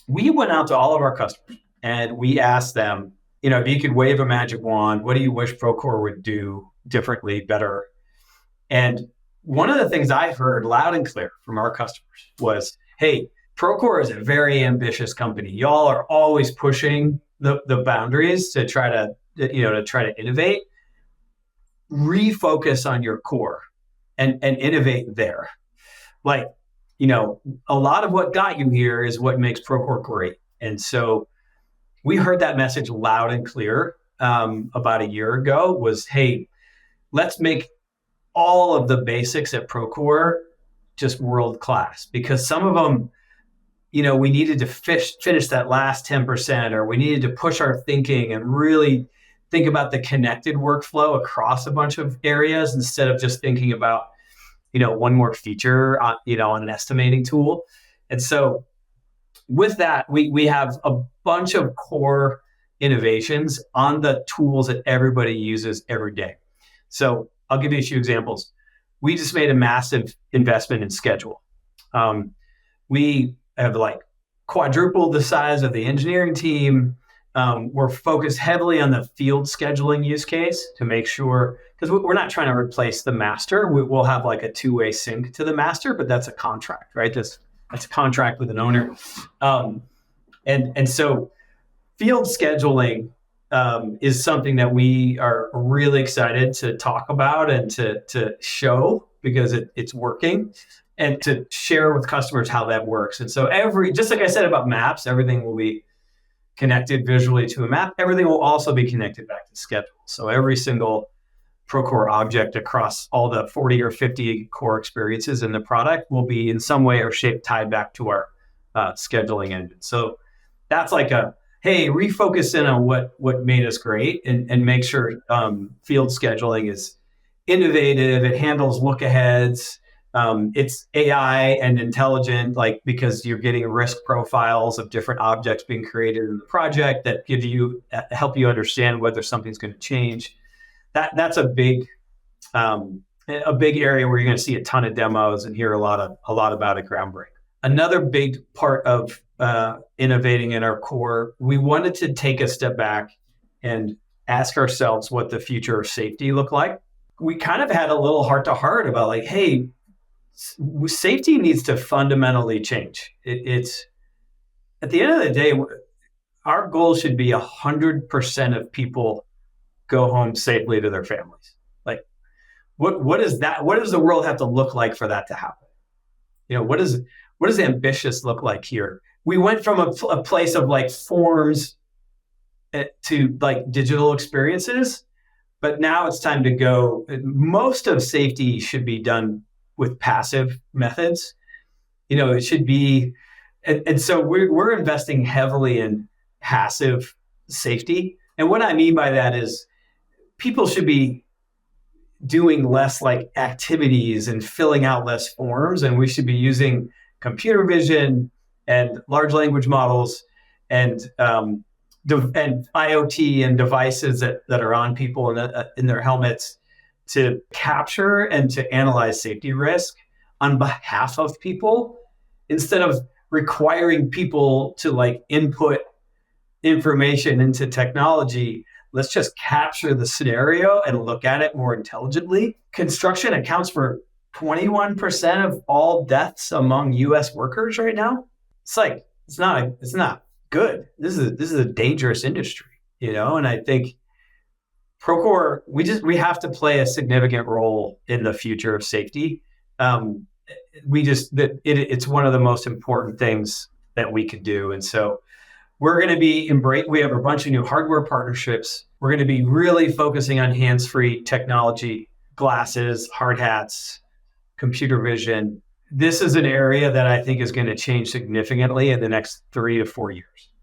we went out to all of our customers and we asked them, if you could wave a magic wand, what do you wish Procore would do differently, better? And one of the things I heard loud and clear from our customers was, hey, Procore is a very ambitious company. Y'all are always pushing the boundaries to try to innovate. Refocus on your core and innovate there. Like, a lot of what got you here is what makes Procore great. And so we heard that message loud and clear about a year ago was, hey, let's make all of the basics at Procore just world class, because some of them, we needed to finish that last 10%, or we needed to push our thinking and really think about the connected workflow across a bunch of areas instead of just thinking about, one more feature on an estimating tool. And so with that, we have a bunch of core innovations on the tools that everybody uses every day. So I'll give you a few examples. We just made a massive investment in schedule. We have quadrupled the size of the engineering team. We're focused heavily on the field scheduling use case to make sure, because we're not trying to replace the master. We'll have a two-way sync to the master, but that's a contract, right? That's a contract with an owner. And so field scheduling is something that we are really excited to talk about and to show, because it's working, and to share with customers how that works. And so just like I said about maps, everything will be connected visually to a map. Everything will also be connected back to schedule. So every single Procore object across all the 40 or 50 core experiences in the product will be in some way or shape tied back to our scheduling engine. So that's hey, refocus in on what made us great, and make sure field scheduling is innovative. It handles look aheads. It's AI and intelligent, because you're getting risk profiles of different objects being created in the project that help you understand whether something's going to change. That's a big area where you're going to see a ton of demos and hear a lot about it. Groundbreak. Another big part of innovating in our core, we wanted to take a step back and ask ourselves what the future of safety looked like. We kind of had a little heart to heart about hey, safety needs to fundamentally change. It's at the end of the day, our goal should be 100% of people go home safely to their families. What is that? What does the world have to look like for that to happen? What does ambitious look like here? We went from a place of forms to digital experiences, but now it's time to go. Most of safety should be done with passive methods. It should be, and so we're investing heavily in passive safety. And what I mean by that is people should be doing less activities and filling out less forms, and we should be using computer vision and large language models and IoT and devices that are on people in their helmets to capture and to analyze safety risk on behalf of people, instead of requiring people to input information into technology. Let's just capture the scenario and look at it more intelligently. Construction accounts for 21% of all deaths among U.S. workers right now. It's not good. This is a dangerous industry, and I think Procore, we have to play a significant role in the future of safety. It's one of the most important things that we could do. And so we're going to we have a bunch of new hardware partnerships. We're going to be really focusing on hands-free technology, glasses, hard hats, computer vision. This is an area that I think is going to change significantly in the next 3 to 4 years.